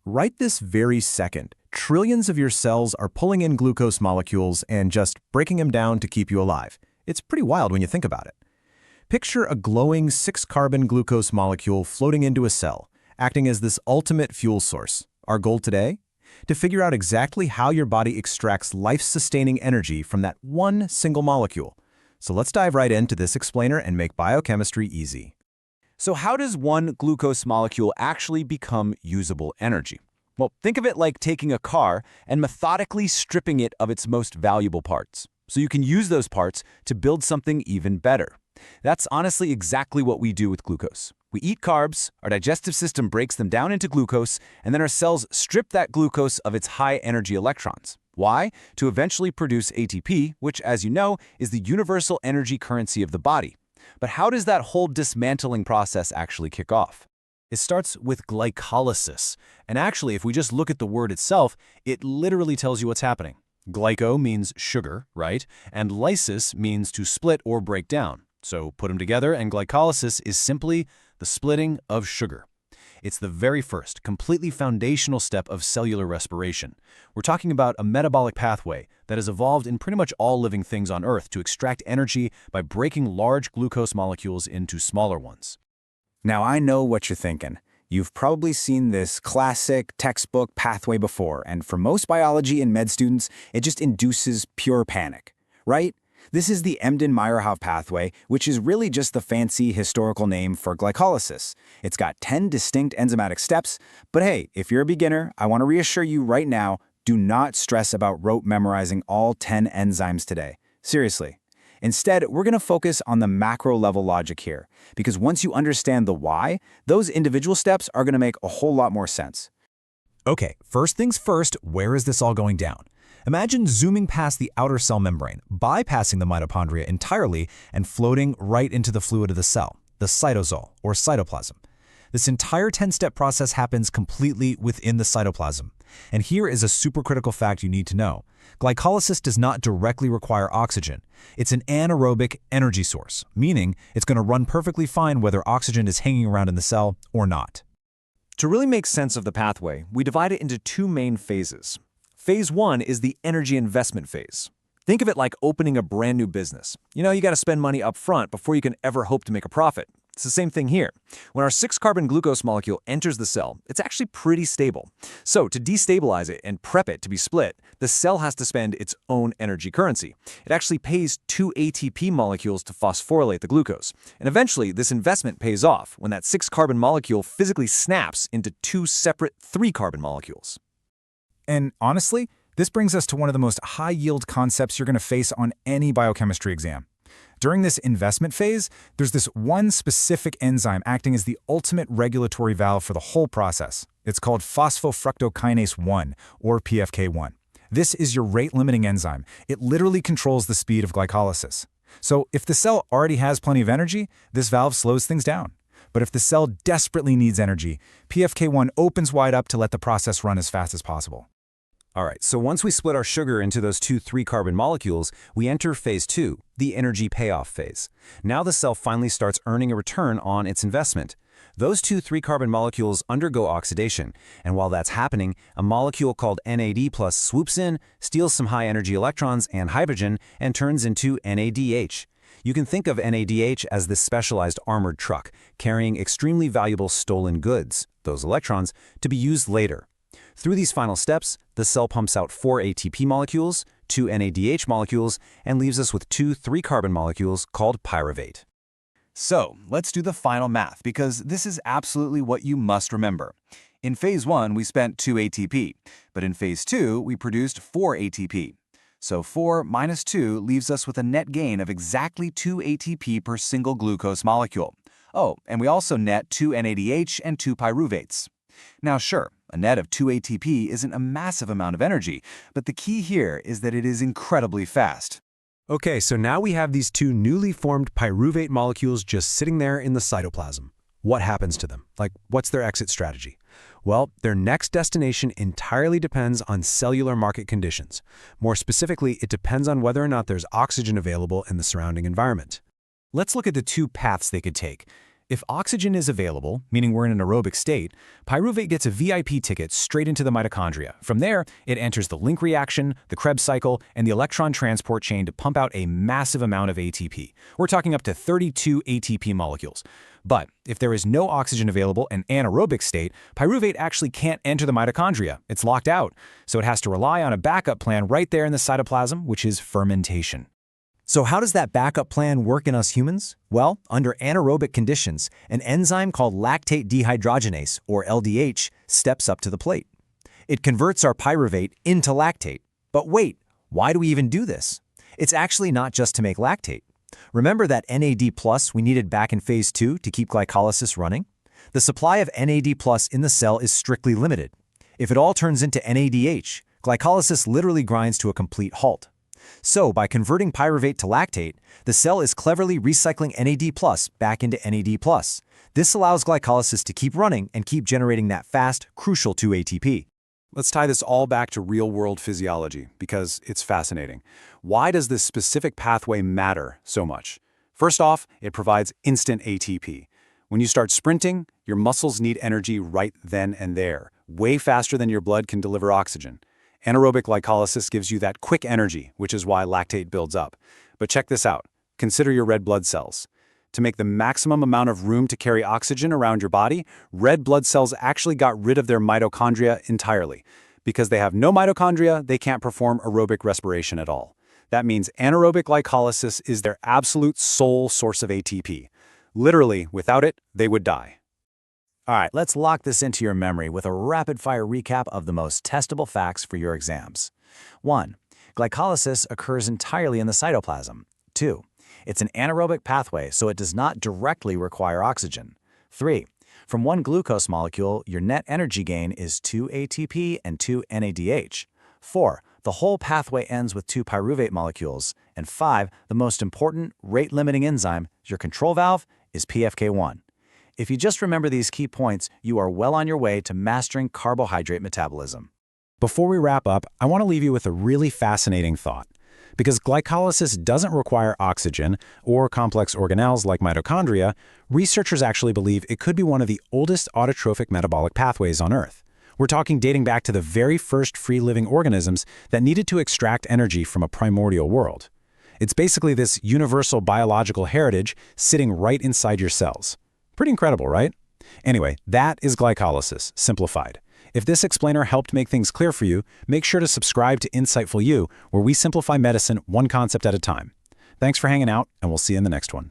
right this very second, trillions of your cells are pulling in glucose molecules and just breaking them down to keep you alive. It's pretty wild when you think about it. Picture a glowing 6-carbon glucose molecule floating into a cell, acting as this ultimate fuel source. Our goal today? To figure out exactly how your body extracts life-sustaining energy from that one single molecule. So let's dive right into this explainer and make biochemistry easy. So how does one glucose molecule actually become usable energy? Well, think of it like taking a car and methodically stripping it of its most valuable parts, so you can use those parts to build something even better. That's honestly exactly what we do with glucose. We eat carbs, our digestive system breaks them down into glucose, and then our cells strip that glucose of its high-energy electrons. Why? To eventually produce ATP, which, as you know, is the universal energy currency of the body. But how does that whole dismantling process actually kick off? It starts with glycolysis, and actually, if we just look at the word itself, it literally tells you what's happening. Glyco means sugar, right? And lysis means to split or break down. So put them together, and glycolysis is simply the splitting of sugar. It's the very first, completely foundational step of cellular respiration. We're talking about a metabolic pathway that has evolved in pretty much all living things on Earth to extract energy by breaking large glucose molecules into smaller ones. Now, I know what you're thinking. You've probably seen this classic textbook pathway before, and for most biology and med students, it just induces pure panic, right? This is the Embden-Meyerhof pathway, which is really just the fancy historical name for glycolysis. It's got 10 distinct enzymatic steps, but hey, if you're a beginner, I want to reassure you right now, do not stress about rote memorizing all 10 enzymes today. Seriously. Instead, we're going to focus on the macro-level logic here, because once you understand the why, those individual steps are going to make a whole lot more sense. Okay, first things first, where is this all going down? Imagine zooming past the outer cell membrane, bypassing the mitochondria entirely, and floating right into the fluid of the cell, the cytosol, or cytoplasm. This entire 10-step process happens completely within the cytoplasm. And here is a supercritical fact you need to know. Glycolysis does not directly require oxygen. It's an anaerobic energy source, meaning it's going to run perfectly fine whether oxygen is hanging around in the cell or not. To really make sense of the pathway, we divide it into two main phases. Phase 1 is the energy investment phase. Think of it like opening a brand new business. You got to spend money up front before you can ever hope to make a profit. It's the same thing here. When our 6-carbon glucose molecule enters the cell, it's actually pretty stable. So to destabilize it and prep it to be split, the cell has to spend its own energy currency. It actually pays 2 ATP molecules to phosphorylate the glucose. And eventually, this investment pays off when that 6-carbon molecule physically snaps into 2 separate 3-carbon molecules. And honestly, this brings us to one of the most high-yield concepts you're going to face on any biochemistry exam. During this investment phase, there's this one specific enzyme acting as the ultimate regulatory valve for the whole process. It's called phosphofructokinase 1, or PFK1. This is your rate-limiting enzyme. It literally controls the speed of glycolysis. So if the cell already has plenty of energy, this valve slows things down. But if the cell desperately needs energy, PFK1 opens wide up to let the process run as fast as possible. All right, so once we split our sugar into those 2 3-carbon molecules, we enter phase 2, the energy payoff phase. Now the cell finally starts earning a return on its investment. Those 2 3-carbon molecules undergo oxidation, and while that's happening, a molecule called NAD+ swoops in, steals some high-energy electrons and hydrogen, and turns into NADH. You can think of NADH as this specialized armored truck, carrying extremely valuable stolen goods, those electrons, to be used later. Through these final steps, the cell pumps out 4 ATP molecules, 2 NADH molecules, and leaves us with 2 3-carbon molecules called pyruvate. So, let's do the final math, because this is absolutely what you must remember. In phase 1, we spent 2 ATP, but in phase 2, we produced 4 ATP. So 4 minus 2 leaves us with a net gain of exactly 2 ATP per single glucose molecule. Oh, and we also net 2 NADH and 2 pyruvates. Now sure, a net of 2 ATP isn't a massive amount of energy, but the key here is that it is incredibly fast. Okay, so now we have these 2 newly formed pyruvate molecules just sitting there in the cytoplasm. What happens to them? Like, what's their exit strategy? Well, their next destination entirely depends on cellular market conditions. More specifically, it depends on whether or not there's oxygen available in the surrounding environment. Let's look at the 2 paths they could take. If oxygen is available, meaning we're in an aerobic state, pyruvate gets a VIP ticket straight into the mitochondria. From there, it enters the link reaction, the Krebs cycle, and the electron transport chain to pump out a massive amount of ATP. We're talking up to 32 ATP molecules. But if there is no oxygen available in anaerobic state, pyruvate actually can't enter the mitochondria. It's locked out. So it has to rely on a backup plan right there in the cytoplasm, which is fermentation. So how does that backup plan work in us humans? Well, under anaerobic conditions, an enzyme called lactate dehydrogenase, or LDH, steps up to the plate. It converts our pyruvate into lactate. But wait, why do we even do this? It's actually not just to make lactate. Remember that NAD+ we needed back in phase 2 to keep glycolysis running? The supply of NAD+ in the cell is strictly limited. If it all turns into NADH, glycolysis literally grinds to a complete halt. So, by converting pyruvate to lactate, the cell is cleverly recycling NAD+ back into NAD+. This allows glycolysis to keep running and keep generating that fast, crucial 2-ATP. Let's tie this all back to real-world physiology, because it's fascinating. Why does this specific pathway matter so much? First off, it provides instant ATP. When you start sprinting, your muscles need energy right then and there, way faster than your blood can deliver oxygen. Anaerobic glycolysis gives you that quick energy, which is why lactate builds up. But check this out. Consider your red blood cells. To make the maximum amount of room to carry oxygen around your body, red blood cells actually got rid of their mitochondria entirely. Because they have no mitochondria, they can't perform aerobic respiration at all. That means anaerobic glycolysis is their absolute sole source of ATP. Literally, without it, they would die. All right, let's lock this into your memory with a rapid-fire recap of the most testable facts for your exams. 1. Glycolysis occurs entirely in the cytoplasm. 2. It's an anaerobic pathway, so it does not directly require oxygen. 3. From one glucose molecule, your net energy gain is 2 ATP and 2 NADH. 4. The whole pathway ends with 2 pyruvate molecules. And 5. The most important rate-limiting enzyme, your control valve, is PFK1. If you just remember these key points, you are well on your way to mastering carbohydrate metabolism. Before we wrap up, I want to leave you with a really fascinating thought. Because glycolysis doesn't require oxygen or complex organelles like mitochondria, researchers actually believe it could be one of the oldest autotrophic metabolic pathways on Earth. We're talking dating back to the very first free-living organisms that needed to extract energy from a primordial world. It's basically this universal biological heritage sitting right inside your cells. Pretty incredible, right? Anyway, that is glycolysis, simplified. If this explainer helped make things clear for you, make sure to subscribe to Insightful You, where we simplify medicine one concept at a time. Thanks for hanging out, and we'll see you in the next one.